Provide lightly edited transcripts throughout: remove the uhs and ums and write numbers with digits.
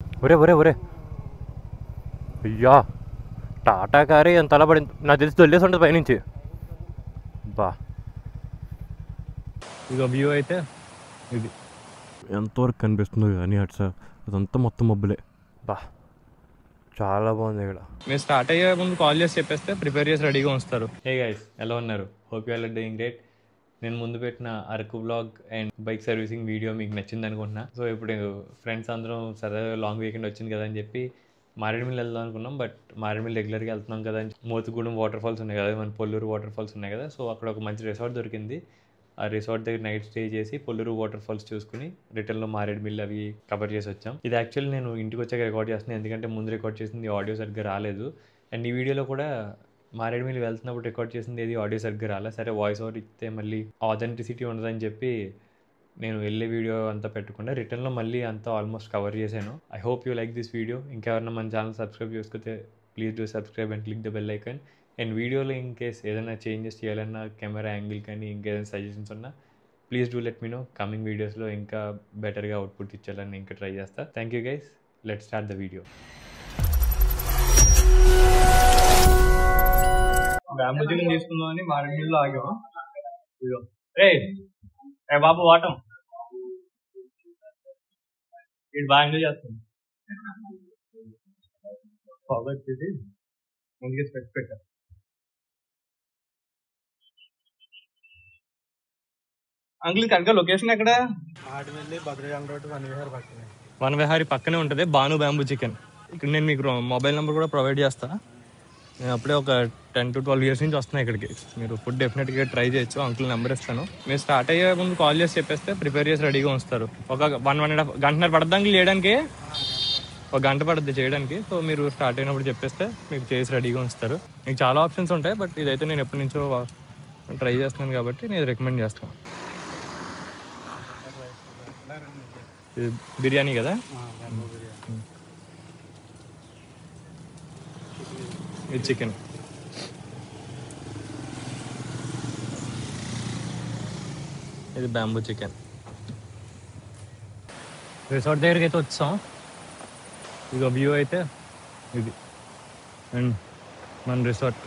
ఒరే ఒరే ఒరే అయ్యా, టాటా కారే ఎంత అలా పడింది, నాకు తెలిసి దొల్లేసి ఉంటుంది పైనుంచి. బా, ఇక వ్యూ అయితే ఇది ఎంతవరకు కనిపిస్తుందో కానీ అటు సార్ అదంతా మొత్తం మబ్బులే. బా, చాలా బాగుంది ఇక్కడ. మీరు స్టార్ట్ అయ్యే ముందు కాల్ చేసి చెప్పేస్తే ప్రిపేర్ చేసి రెడీగా ఉంచుతారు. హే గైస్, ఎలా ఉన్నారు? Hope you are doing great. నేను ముందు పెట్టిన Araku blog and bike servicing video మీకు నచ్చింది అనుకుంటున్నా. సో ఇప్పుడు ఫ్రెండ్స్ అందరం సరదాగా లాంగ్ వీకెండ్ వచ్చింది కదా అని చెప్పి మారేడుమిల్లి వెళ్దాం అనుకున్నాం. బట్ మారేడుమిల్లి రెగ్యులర్గా వెళ్తున్నాం కదా అని మోతుగూడెం వాటర్ ఫాల్స్ ఉన్నాయి కదా, మన పొల్లూరు వాటర్ ఫాల్స్ ఉన్నాయి కదా, సో అక్కడ ఒక మంచి రిసార్ట్ దొరికింది. ఆ రిసార్ట్ దగ్గర నైట్ స్టే చేసి పొల్లూరు వాటర్ ఫాల్స్ చూసుకుని రిటర్న్లో మారేడుమిల్లి అవి కవర్ చేసి వచ్చాం. ఇది యాక్చువల్లీ నేను ఇంటికి వచ్చాక రికార్డ్ చేస్తున్నాను, ఎందుకంటే ముందు రికార్డ్ చేసింది ఆడియో సరిగ్గా రాలేదు. అండ్ ఈ వీడియోలో కూడా మారేడుమిల్లి వెళ్తున్నప్పుడు రికార్డ్ చేసింది ఏది ఆడియో సరిగ్గా రాలేదు. సరే వాయిస్ ఓవర్ ఇస్తే మళ్ళీ ఆథెంటిసిటీ ఉండదని చెప్పి నేను వెళ్ళే వీడియో అంతా పెట్టకుండా రిటర్న్లో మళ్ళీ అంతా ఆల్మోస్ట్ కవర్ చేశాను. I hope you like this video. ఇంకెవరన్నా మన ఛానల్ సబ్స్క్రైబ్ చేసుకుంటే please do subscribe and click the bell icon. And వీడియోలో ఇన్ కేస్ ఏదైనా చేంజెస్ చేయాలన్నా కెమెరా యాంగిల్ కానీ ఇంకేదైనా సజెషన్స్ ఉన్నా please do let me know. Coming వీడియోస్లో ఇంకా బెటర్గా అవుట్పుట్ ఇచ్చేయాలని ఇంకా ట్రై చేస్తా. Thank you guys, let's start the video. బ్యాంబూజింగ్ తీసుకుందామని మారేడుమిల్లిలో ఆగాము. రే బాబు వాటం వీడు బాగా ఎంజాయ్ చేస్తుంది. వచ్చేసి ముందుగా స్పెక్స్ పెట్టారు. అంకుల్ కనుక లొకేషన్ ఎక్కడ? మారేడుమిల్లి భద్రగాం రోడ్ వన్ విహారీ పక్కనే ఉంటుంది భాను బ్యాంబూ చికెన్. ఇక్కడ నేను మీకు మొబైల్ నెంబర్ కూడా ప్రొవైడ్ చేస్తా. నేను అప్పుడే ఒక 10 to 12 years నుంచి వస్తున్నాను ఇక్కడికి. మీరు ఫుడ్ డెఫినెట్గా ట్రై చేయొచ్చు. అంకుల్ నెంబర్ ఇస్తాను. మీరు స్టార్ట్ అయ్యే ముందు కాల్ చేసి చెప్పేస్తే ప్రిపేర్ చేసి రెడీగా ఉంచుతారు. ఒక 1.5 గంటన్నర పడుతుంది అంకుల్ చేయడానికి, ఒక గంట పడుతుంది చేయడానికి. సో మీరు స్టార్ట్ అయినప్పుడు చెప్పేస్తే మీకు చేసి రెడీగా ఉంచుతారు. మీకు చాలా ఆప్షన్స్ ఉంటాయి, బట్ ఇదైతే నేను ఎప్పటి నుంచో ట్రై చేస్తున్నాను కాబట్టి నేను రికమెండ్ చేస్తాను. ఇది బిర్యానీ కదా, ఇది చికెన్. ఇది బ్యాంబూ చికెన్. రిసార్ట్ దగ్గరికి అయితే వచ్చాం. ఇక వ్యూ అయితే ఇది అండ్ మన రిసార్ట్.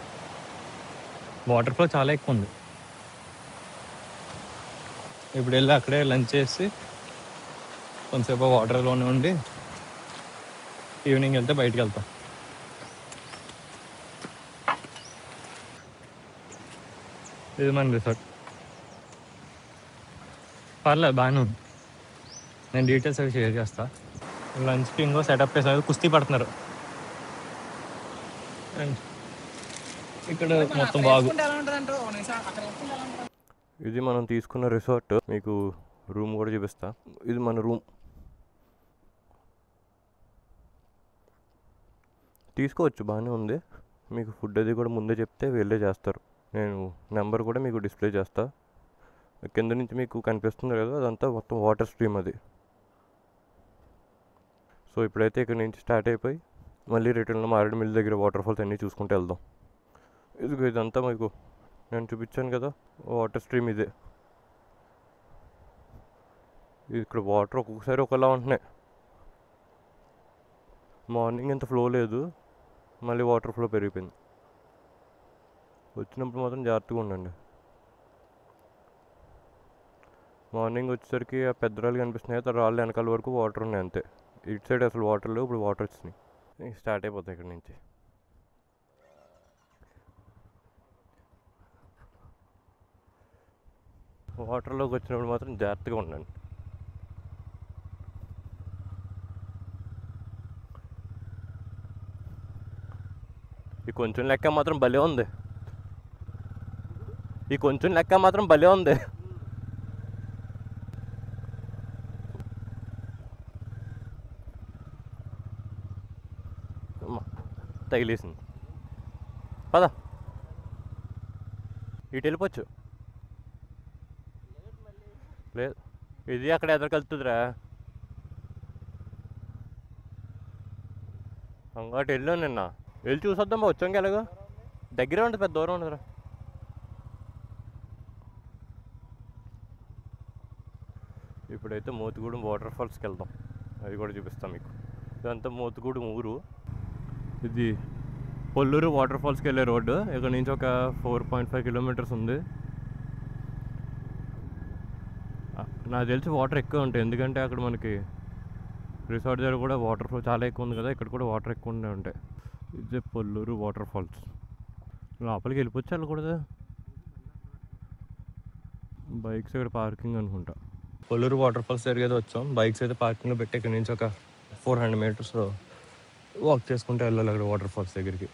వాటర్ ఫ్లో చాలా ఎక్కువ ఉంది. ఇప్పుడు వెళ్ళి అక్కడే లంచ్ చేసి కొంతసేపు వాటర్లోనే ఉండి ఈవినింగ్ వెళ్తే బయటికి వెళ్తాం. ఇది మన రిసార్ట్. పర్లేదు, బాగానే ఉంది. నేను డీటెయిల్స్ అవి షేర్ చేస్తా. లంచ్కి ఇంకో సెటప్ చేసారు, కుస్తీ పడుతున్నారు. అండ్ ఇక్కడ మొత్తం బాగు. ఇది మనం తీసుకున్న రిసార్ట్. మీకు రూమ్ కూడా చూపిస్తా. ఇది మన రూమ్. తీసుకోవచ్చు, బాగానే ఉంది. మీకు ఫుడ్ అది కూడా ముందే చెప్తే వెళ్ళే చేస్తారు. నేను నెంబర్ కూడా మీకు డిస్ప్లే చేస్తా. కింద నుంచి మీకు కనిపిస్తుంది కదా, అదంతా మొత్తం వాటర్ స్ట్రీమ్ అది. సో ఇప్పుడైతే ఇక్కడ నుంచి స్టార్ట్ అయిపోయి మళ్ళీ రిటర్న్లో మారేడుమిల్లి దగ్గర వాటర్ ఫాల్స్ అన్నీ చూసుకుంటూ వెళ్దాం. ఇదంతా మీకు నేను చూపించాను కదా వాటర్ స్ట్రీమ్ ఇదే. ఇక్కడ వాటర్ ఒక్కొక్కసారి ఒకలా ఉంటున్నాయి. మార్నింగ్ ఎంత ఫ్లో లేదు, మళ్ళీ వాటర్ ఫ్లో పెరిగిపోయింది. వచ్చినప్పుడు మాత్రం జాగ్రత్తగా ఉండండి. మార్నింగ్ వచ్చేసరికి ఆ పెద్ద రాళ్ళు కనిపిస్తున్నాయి, ఆ రాళ్ళు వెనకాల వరకు వాటర్ ఉన్నాయి అంతే. ఇటు సైడ్ అసలు వాటర్ లేవు, ఇప్పుడు వాటర్ వచ్చినాయి. స్టార్ట్ అయిపోతాయి ఇక్కడ నుంచి. వాటర్లోకి వచ్చినప్పుడు మాత్రం జాగ్రత్తగా ఉండండి. ఈ కొంచెం లెక్క మాత్రం భలే ఉంది. ఈ కొంచెం లెక్క మాత్రం భలే ఉంది. తగిలేసింది. పద, ఇటు వెళ్ళిపోవచ్చు. లేదు, ఇది అక్కడ ఎదురు కలుతుందిరా. అంగటి వెళ్ళాను నిన్న. వెళ్ళి చూసొద్దాం. వచ్చాం ఎలాగో దగ్గరే ఉంటుంది, పెద్ద దూరం ఉండదురా. ఇప్పుడైతే మోతుగూడెం వాటర్ ఫాల్స్కి వెళ్దాం, అది కూడా చూపిస్తాం మీకు. ఇదంతా మోతుగూడెం ఊరు. ఇది పొల్లూరు వాటర్ ఫాల్స్కి వెళ్ళే రోడ్డు. ఇక్కడ నుంచి ఒక 4.5 కిలోమీటర్స్ ఉంది. నాకు తెలిసి వాటర్ ఎక్కువ ఉంటాయి, ఎందుకంటే అక్కడ మనకి రిసార్ట్ దగ్గర కూడా వాటర్ ఫ్లో చాలా ఎక్కువ ఉంది కదా, ఇక్కడ కూడా వాటర్ ఎక్కువ ఉంటాయి. ఇదే పొల్లూరు వాటర్ ఫాల్స్. లోపలికి వెళ్ళిపోవచ్చు వెళ్ళకూడదు. బైక్స్ ఇక్కడ పార్కింగ్ అనుకుంటా. పొల్లూరు వాటర్ ఫాల్స్ దగ్గర అయితే వచ్చాం. బైక్స్ అయితే పార్కింగ్లో పెట్టి ఇక్కడ నుంచి ఒక 400 మీటర్స్ వాక్ చేసుకుంటే వెళ్ళాలి అక్కడ వాటర్ ఫాల్స్ దగ్గరికి.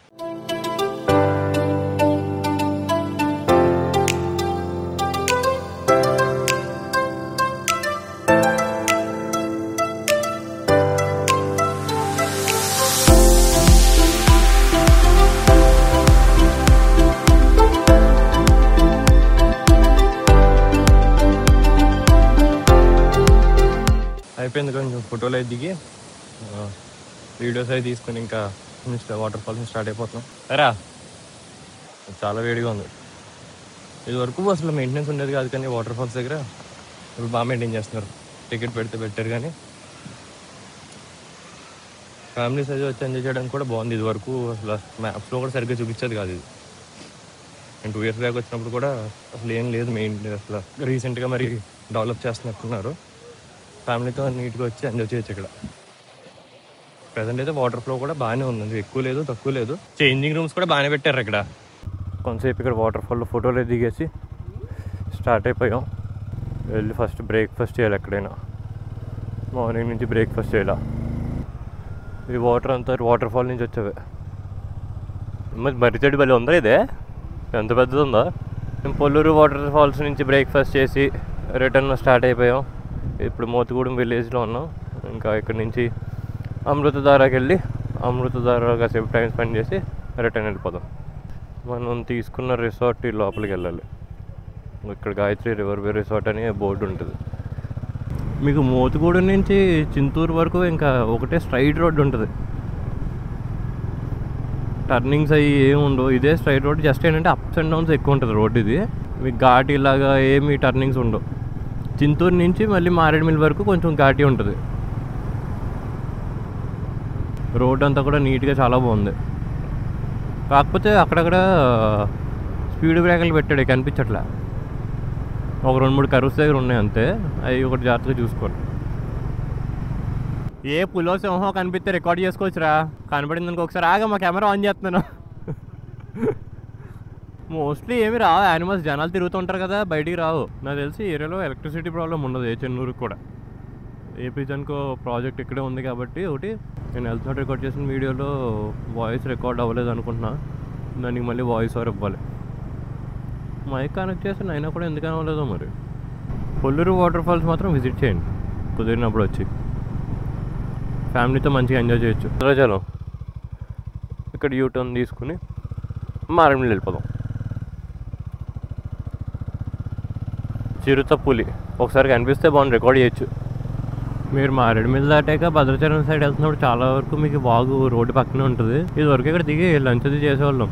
అయిపోయింది కొంచెం ఫోటోలు అయితే దిగి వీడియోస్ అయితే తీసుకొని ఇంకా వాటర్ ఫాల్స్ స్టార్ట్ అయిపోతున్నాం. అరా చాలా వేడిగా ఉంది. ఇది వరకు అసలు మెయింటెనెన్స్ ఉండేది కాదు, కానీ వాటర్ ఫాల్స్ దగ్గర ఇప్పుడు బాగా మెయింటైన్ చేస్తున్నారు. టికెట్ పెడితే పెట్టారు, కానీ ఫ్యామిలీస్ అయితే వచ్చి ఎంజాయ్ చేయడానికి కూడా బాగుంది. ఇది వరకు అసలు మ్యాప్స్లో కూడా సరిగ్గా చూపించేది కాదు ఇది. నేను 2 years బ్యాక్ వచ్చినప్పుడు కూడా అసలు ఏం లేదు మెయింటైన్. అసలు రీసెంట్గా మరి డెవలప్ చేస్తున్నట్టున్నారు. ఫ్యామిలీతో నీట్గా వచ్చి ఎంజాయ్ చేయొచ్చు ఇక్కడ. ప్రజెంట్ అయితే వాటర్ ఫ్లో కూడా బాగానే ఉంది, ఎక్కువ లేదు తక్కువ లేదు. చేంజింగ్ రూమ్స్ కూడా బాగానే పెట్టారు ఇక్కడ. కొంతసేపు ఇక్కడ వాటర్ ఫాల్లో ఫోటోలు దిగేసి స్టార్ట్ అయిపోయాం. వెళ్ళి ఫస్ట్ బ్రేక్ఫాస్ట్ చేయాలి ఎక్కడైనా. మార్నింగ్ నుంచి బ్రేక్ఫాస్ట్ చేయాలి. ఈ వాటర్ అంతా వాటర్ ఫాల్ నుంచి వచ్చేవే. మరి చెడు బలి ఉందా ఇదే? ఎంత పెద్దది ఉందా? మేము పొల్లూరు వాటర్ ఫాల్స్ నుంచి బ్రేక్ఫాస్ట్ చేసి రిటర్న్ స్టార్ట్ అయిపోయాం. ఇప్పుడు మోతుగూడెం విలేజ్లో ఉన్నాం. ఇంకా ఇక్కడ నుంచి అమృతధారకి వెళ్ళి అమృతధార కాసేపు టైం స్పెండ్ చేసి రిటర్న్ వెళ్ళిపోదాం. మనం తీసుకున్న రిసార్ట్ లోపలికి వెళ్ళాలి. ఇక్కడ గాయత్రి రివర్ వే రిసార్ట్ అని బోర్డు ఉంటుంది. మీకు మోతుగూడెం నుంచి చింతూరు వరకు ఇంకా ఒకటే స్ట్రైట్ రోడ్డు ఉంటుంది. టర్నింగ్స్ అవి ఏమి ఉండవు, ఇదే స్ట్రైట్ రోడ్. జస్ట్ ఏంటంటే అప్స్ అండ్ డౌన్స్ ఎక్కువ ఉంటుంది రోడ్డు. ఇది మీకు ఘాటి లాగా ఏమి టర్నింగ్స్ ఉండవు. చింతూరు నుంచి మళ్ళీ మారేడుమిల్లి వరకు కొంచెం ఘాటి ఉంటుంది. రోడ్ అంతా కూడా నీట్గా చాలా బాగుంది. కాకపోతే అక్కడక్కడ స్పీడ్ బ్రేకర్లు పెట్టాడు, కనిపించట్లే. ఒక 2-3 కర్వ్స్ దగ్గర ఉన్నాయి అంతే. అవి ఒకటి జాగ్రత్తగా చూసుకోండి. ఏ పులో సింహం కనిపిస్తే రికార్డ్ చేసుకోవచ్చురా. కనపడింది అనుకో ఒకసారి ఆగా, మా కెమెరా ఆన్ చేస్తున్నాను. మోస్ట్లీ ఏమి రావు యానిమల్స్, జనాలు తిరుగుతుంటారు కదా, బయటికి రావు. నాకు తెలిసి ఏరియాలో ఎలక్ట్రిసిటీ ప్రాబ్లం ఉండదు ఏ చెన్నూరుకి కూడా. ఏపీ జన్కో ప్రాజెక్ట్ ఇక్కడే ఉంది కాబట్టి ఒకటి. నేను హెల్త్ రికార్డ్ చేసిన వీడియోలో వాయిస్ రికార్డ్ అవ్వలేదు అనుకుంటున్నా. దానికి మళ్ళీ వాయిస్ ఓవర్ ఇవ్వాలి. మైక్ కనెక్ట్ చేసిన అయినా కూడా ఎందుకు అవ్వలేదో మరి. పొల్లూరు వాటర్ ఫాల్స్ మాత్రం విజిట్ చేయండి కుదిరినప్పుడు వచ్చి. ఫ్యామిలీతో మంచిగా ఎంజాయ్ చేయొచ్చు. చలో ఇక్కడ యూటర్న్ తీసుకుని మారేడుమిల్లి వెళ్ళిపోదాం. చిరుత పులి ఒకసారి కనిపిస్తే బాగుంది, రికార్డ్ చేయొచ్చు. మీరు మారేడుమిల్లి దాటాక భద్రాచలం సైడ్ వెళ్తున్నప్పుడు చాలా వరకు మీకు వాగు రోడ్డు పక్కనే ఉంటుంది. ఇది వరకు ఇక్కడ దిగి లంచ్ అది చేసేవాళ్ళం.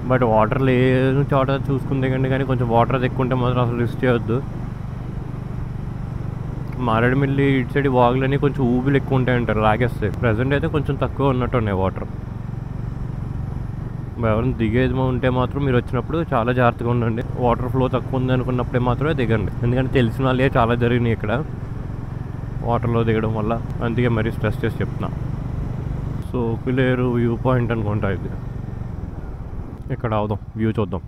బట్ వాటర్ లేని చోట చూసుకుని దిగండి, కానీ కొంచెం వాటర్ అది ఎక్కువ ఉంటే మాత్రం అసలు రిస్క్ చేయొద్దు. మారేడుమిల్లి ఇటు సైడ్ వాగులని కొంచెం ఊబిలు ఎక్కువ ఉంటాయంటారు, లాగేస్తాయి. ప్రజెంట్ అయితే కొంచెం తక్కువ ఉన్నట్టు ఉన్నాయి వాటర్. ఎవరైనా దిగేది ఉంటే మాత్రం మీరు వచ్చినప్పుడు చాలా జాగ్రత్తగా ఉండండి. వాటర్ ఫ్లో తక్కువ ఉంది అనుకున్నప్పుడే మాత్రమే దిగండి, ఎందుకంటే తెలిసిన వాళ్ళే చాలా జరిగినాయి ఇక్కడ వాటర్లో దిగడం వల్ల. అందుకే మరీ స్ట్రెస్ చేసి చెప్తున్నా. సో పిలేరు వ్యూ పాయింట్ అనుకుంటా ఇది. ఇక్కడ అవుదాం, వ్యూ చూద్దాం.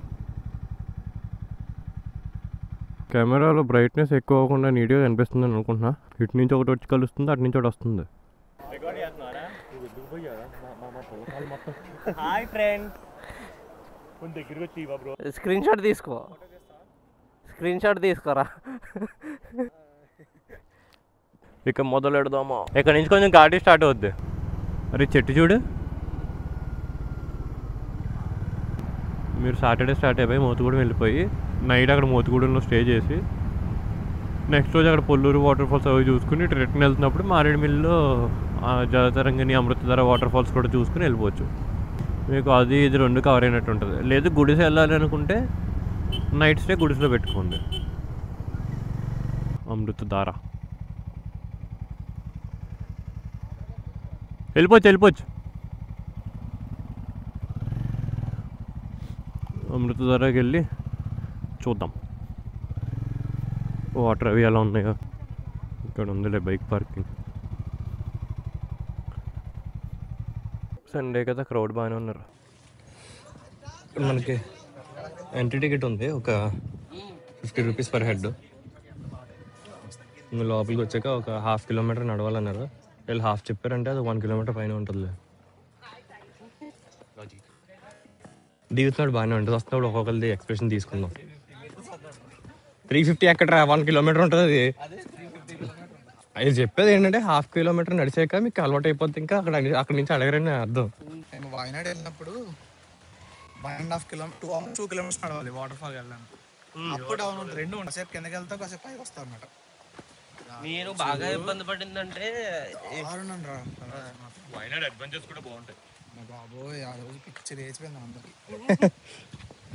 కెమెరాలో బ్రైట్నెస్ ఎక్కువ అవ్వకుండా నీట్గా కనిపిస్తుంది అని అనుకుంటున్నా. ఇటు నుంచి ఒకటి వచ్చి కలుస్తుంది, అటు నుంచి ఒకటి వస్తుంది. హాయ్ ఫ్రెండ్స్, స్క్రీన్ షాట్ తీసుకో, స్క్రీన్ షాట్ తీసుకోరా. ఇక మొదలెడదామా? ఇక్కడ నుంచి కొంచెం ఘాటి స్టార్ట్ అవుద్ది. అరే చెట్టు చూడు. మీరు సాటర్డే స్టార్ట్ అయిపోయి మోతుగూడెం వెళ్ళిపోయి నైట్ అక్కడ మోతుగూడెంలో స్టే చేసి నెక్స్ట్ రోజు అక్కడ పొల్లూరు వాటర్ ఫాల్స్ అవి చూసుకుని రిటర్న్ వెళ్తున్నప్పుడు మారేడుమిల్లిలో జలతరంగిణి అమృతధార వాటర్ ఫాల్స్ కూడా చూసుకుని వెళ్ళిపోవచ్చు. మీకు అది ఇది 2 కవర్ అయినట్టు ఉంటుంది. లేదు గుడిసె వెళ్ళాలి అనుకుంటే నైట్ స్టే గుడిసెలో పెట్టుకోండి. అమృతధార వెళ్ళిపోవచ్చు అమృతధారకి వెళ్ళి చూద్దాం వాటర్ అవి ఎలా ఉన్నాయో. ఇక్కడ ఉందిలే బైక్ పార్కింగ్. సండే కదా క్రౌడ్ బాగానే ఉన్నారు. మనకి ఎంట్రీ టికెట్ ఉంది ఒక 50 రూపీస్ పర్ హెడ్. లోపలికి వచ్చాక ఒక 1/2 కిలోమీటర్ నడవాలన్నారు. వీళ్ళు హాఫ్ చెప్పారంటే అది 1 కిలోమీటర్ పైన ఉంటుంది. దిగుతున్నాడు బాగానే ఉంటుంది. వస్తున్నప్పుడు ఒక్కొక్కరిది ఎక్స్ప్రెషన్ తీసుకుందాం. 350 ఎక్కడ 1 కిలోమీటర్ ఉంటుంది అది. అది చెప్పేది ఏంటంటే 1/2 కిలోమీటర్ నడిచాక మీకు అలవాటు అయిపోతుంది. ఇంకా అక్కడ నుంచి అడగరని అర్థం. నేను వాయనాడు వెళ్ళినప్పుడు 1.5 కిలోమీటర్ 2 కిలోమీటర్స్ నడవాలి వాటర్ ఫాల్ వెళ్ళడానికి. అప్పుడు డౌన్ ఉంటుంది, రెండు ఉంటుంది. కాసేపు కిందకి వెళ్తా, కాసేపు పైకి వస్తా అన్నమాట. నేను బాగా ఇబ్బంది పడిందంటే వైనాడ్ అడ్వెంచర్స్ కూడా బాగుంటాయి. బాబోయ్ ఆ రోజు పిక్చర్ వేసిపోయింది అందరికి.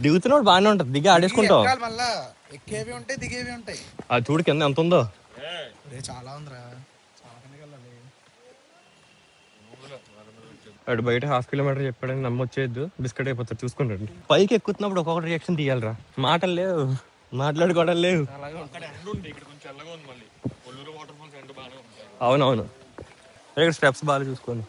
దిగుతున్నాడు బాగానే ఉంటుంది, దిగి ఆడేసుకుంటాం. మళ్ళా ఎక్కేవి ఉంటాయి, దిగేవి ఉంటాయి. అది చూడు కింద ఎంత ఉందో. చాలా ఉందిరా, చాలా కిందకి వెళ్ళాలి. అటు బయట 1/2 కిలోమీటర్ చెప్పాడని నమ్మొచ్చేద్దు, బిస్కెట్ అయిపోతారు. చూసుకుంటాడు. పైకి ఎక్కుతున్నప్పుడు ఒక్కొక్కటి రియాక్షన్ తీయాలరా. మాటలు లేవు, మాట్లాడుకోవడం లేవు. అవునవును, ఇక్కడ స్టెప్స్ బాగా చూసుకోండి.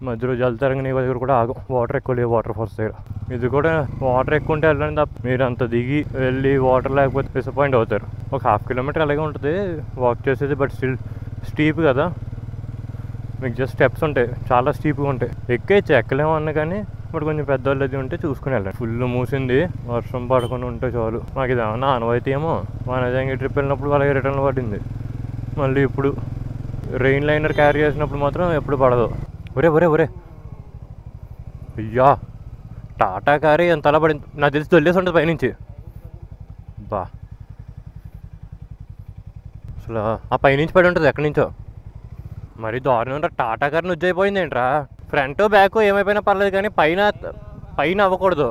మధ్యలో జలతరంగ దగ్గర కూడా ఆగం. వాటర్ ఎక్కువ లేవు వాటర్ ఫాల్స్ దగ్గర. ఇది కూడా వాటర్ ఎక్కువ ఉంటే వెళ్ళండి తప్ప మీరు అంత దిగి వెళ్ళి వాటర్ లేకపోతే డిసప్పాయింట్ అవుతారు. ఒక 1/2 కిలోమీటర్ అలాగే ఉంటుంది వాక్ చేసేది. బట్ స్టిల్ స్టీప్ కదా, మీకు జస్ట్ స్టెప్స్ ఉంటాయి, చాలా స్టీప్గా ఉంటాయి. ఎక్కేయచ్చు, ఎక్కలేము అన్న కానీ బట్ కొంచెం పెద్దవాళ్ళు అది ఉంటే చూసుకుని వెళ్ళండి. ఫుల్ మూసింది, వర్షం పడకుండా ఉంటే చాలు. మాకు ఇది ఏమన్నా అనువైతే ఏమో. మా నిజంగా ట్రిప్ వెళ్ళినప్పుడు అలాగే రిటర్న్ పడింది. మళ్ళీ ఇప్పుడు రెయిన్ లైనర్ క్యారీ చేసినప్పుడు మాత్రం ఎప్పుడు పడదు. ఒరే ఒరే ఒరే అయ్యా, టాటా కారే ఎంత అలా పడింది నాకు తెలిసి తొల్లేసి ఉంటుంది పైనుంచి. బా అసలు ఆ పైనుంచి పడి ఉంటుంది ఎక్కడి నుంచో. మరి దారుణంగా టాటా కార్ నుజ్జు అయిపోయింది ఏంట్రా. ఫ్రంట్ బ్యాక్ ఏమైపోయినా పర్లేదు కానీ పైన అవ్వకూడదు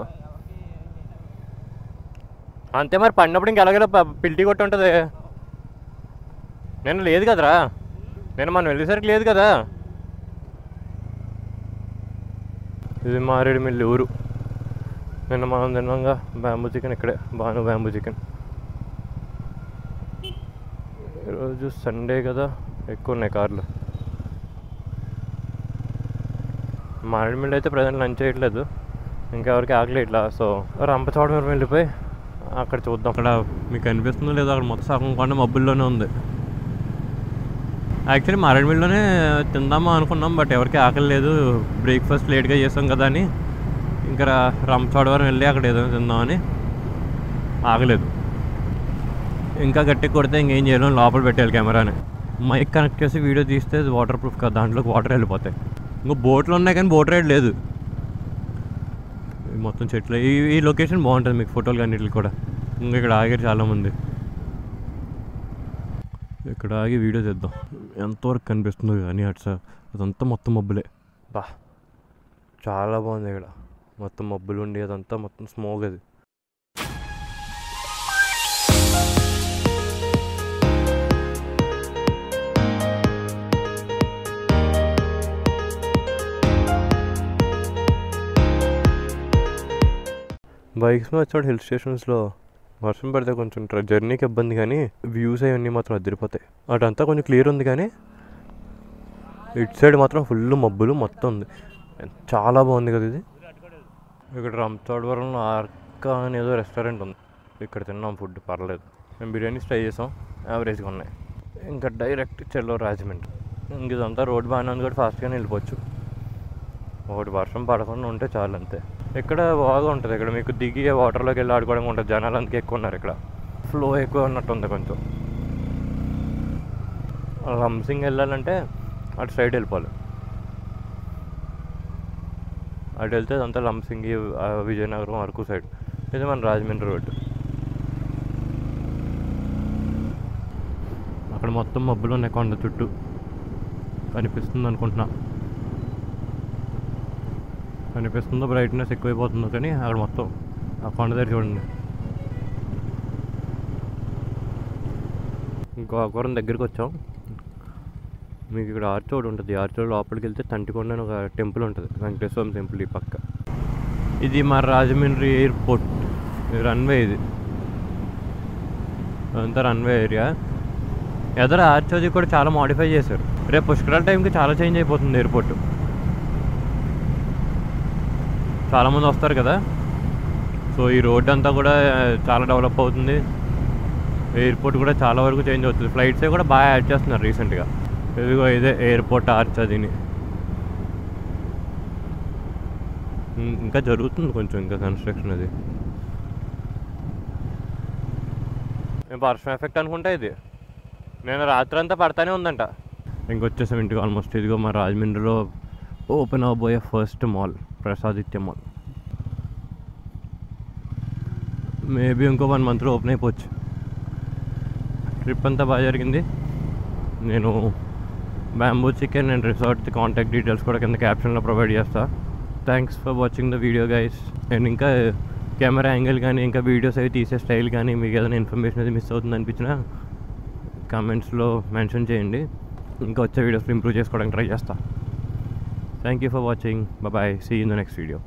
అంతే. మరి పడినప్పుడు ఇంకెలాగైనా పిల్టీ కొట్టి ఉంటుంది. నేను లేదు కదరా, నేను మనం వెళ్ళేసరికి లేదు కదా. ఇది మారేడుమిల్లి ఊరు. నిన్న మనం తిన్నాగా బ్యాంబూ చికెన్ ఇక్కడే, బాను బ్యాంబూ చికెన్. ఈరోజు సండే కదా, ఎక్కువ ఉన్నాయి కార్లు. మారేడుమిల్లి అయితే ప్రజెంట్ లంచ్ చేయట్లేదు, ఇంకెవరికి ఆకలి ఇట్లా. సో రంపచోడవరం వెళ్ళిపోయి అక్కడ చూద్దాం. అక్కడ మీకు అనిపిస్తుందో లేదో, అక్కడ మొత్తం సగం కొండ మబ్బుల్లోనే ఉంది. యాక్చువల్లీ మారేడుమిల్లిలోనే తిందామా అనుకున్నాం, బట్ ఎవరికి ఆకలి లేదు. బ్రేక్ఫాస్ట్ లేట్గా చేసాం కదా అని ఇంకా రంపచోడవరం వెళ్ళి అక్కడ ఏదైనా తిందామని. ఆగలేదు, ఇంకా గట్టిగా కొడితే ఇంకేం చేయలేం, లోపల పెట్టాలి కెమెరాని. మైక్ కనెక్ట్ చేసి వీడియో తీస్తే వాటర్ ప్రూఫ్ కదా, దాంట్లోకి వాటర్ వెళ్ళిపోతాయి. ఇంకో బోట్లు ఉన్నాయి కానీ బోట్ రైడ్ లేదు. మొత్తం చెట్లు. ఈ లొకేషన్ బాగుంటుంది మీకు ఫోటోలు అన్నిటికి కూడా. ఇంకా ఇక్కడ ఆగారు చాలామంది. ఇక్కడ ఆగి వీడియో చేద్దాం. ఎంతవరకు కనిపిస్తుందో కానీ అట్లా అదంతా మొత్తం మబ్బులే. బా చాలా బాగుంది ఇక్కడ. మొత్తం మబ్బులు ఉండి అదంతా మొత్తం స్మోక్. అది బైక్స్ మీద వచ్చాడు హిల్ స్టేషన్స్లో వర్షం పడితే కొంచెం జర్నీకి ఇబ్బంది, కానీ వ్యూస్ అవన్నీ మాత్రం అదిరిపోతాయి. అటంతా కొంచెం క్లియర్ ఉంది కానీ ఇటు సైడ్ మాత్రం ఫుల్ మబ్బులు మొత్తం ఉంది. చాలా బాగుంది కదా ఇది. ఇక్కడ రంపచోడవరంలో ఆర్కా అని ఏదో రెస్టారెంట్ ఉంది, ఇక్కడ తిన్నాం ఫుడ్ పర్లేదు. మేము బిర్యానీస్ ట్రై చేసాం, యావరేజ్గా ఉన్నాయి. ఇంకా డైరెక్ట్ చెల్లో రాజమండ్రి. ఇంక ఇదంతా రోడ్ బాగానే ఉంది కూడా ఫాస్ట్గానే వెళ్ళిపోవచ్చు. ఒకటి వర్షం పడకుండా ఉంటే చాలు అంతే. ఇక్కడ బాగా ఉంటుంది, ఇక్కడ మీకు దిగి వాటర్లోకి వెళ్ళి ఆడుకోవడం ఉంటుంది. జనాలు అందుకే ఎక్కువ ఉన్నారు ఇక్కడ, ఫ్లో ఎక్కువ ఉన్నట్టు ఉంది కొంచెం. లంసింగ్ వెళ్ళాలంటే అటు సైడ్ వెళ్ళిపోవాలి. అటు వెళ్తే అదంతా లంసింగి, విజయనగరం, అరకు సైడ్. ఇది మన రాజమండ్రి రోడ్డు. అక్కడ మొత్తం మబ్బులు ఉన్నాయి కొండ చుట్టూ, కనిపిస్తుంది అనుకుంటున్నా. కనిపిస్తుందో బ్రైట్నెస్ ఎక్కువైపోతుందో కానీ అక్కడ మొత్తం ఆ కొండ దగ్గర చూడండి. గోకవరం దగ్గరికి వచ్చాం. మీకు ఇక్కడ ఆర్చ్ ఒకటి ఉంటుంది. ఆర్చ్ లోపలికి వెళ్తే తంటికొండ అని ఒక టెంపుల్ ఉంటుంది, వెంకటేశ్వర స్వామి టెంపుల్. ఈ పక్క ఇది మా రాజమండ్రి ఎయిర్పోర్ట్ రన్వే. ఇది అదంతా రన్వే ఏరియా. ఎదర ఆర్చ్ అది కూడా చాలా మోడిఫై చేశారు. రేపు పుష్కరాల టైంకి చాలా చేంజ్ అయిపోతుంది ఎయిర్పోర్ట్. చాలామంది వస్తారు కదా, సో ఈ రోడ్ అంతా కూడా చాలా డెవలప్ అవుతుంది. ఎయిర్పోర్ట్ కూడా చాలా వరకు చేంజ్ అవుతుంది. ఫ్లైట్సే కూడా బాగా యాడ్ చేస్తున్నారు రీసెంట్గా. ఇదిగో ఇదే ఎయిర్పోర్ట్ ఆర్చ్ అదిని. ఇంకా జరుగుతుంది కొంచెం, ఇంకా కన్స్ట్రక్షన్ అది. వర్షం ఎఫెక్ట్ అనుకుంటా ఇది. నేను రాత్రి అంతా పడతానే ఉందంట. ఇంకొచ్చేసాం ఇంటికి ఆల్మోస్ట్. ఇదిగో మా రాజమండ్రిలో ఓపెన్ అవబోయే first mall Prasaditya mall. Maybe ఇంకో 1 మంత్లో ఓపెన్ అయిపోవచ్చు. ట్రిప్ అంతా బాగా జరిగింది. నేను bamboo chicken and resort contact details కూడా కింద క్యాప్షన్లో ప్రొవైడ్ చేస్తా. Thanks for watching the video guys. And ఇంకా కెమెరా యాంగిల్ కానీ ఇంకా వీడియోస్ అవి తీసే స్టైల్ కానీ మీకు ఏదైనా ఇన్ఫర్మేషన్ అది మిస్ అవుతుంది అనిపించినా కామెంట్స్లో మెన్షన్ చేయండి. ఇంకా వచ్చే వీడియోస్లో ఇంప్రూవ్ చేసుకోవడానికి ట్రై చేస్తా. Thank you for watching. Bye. See in the next video.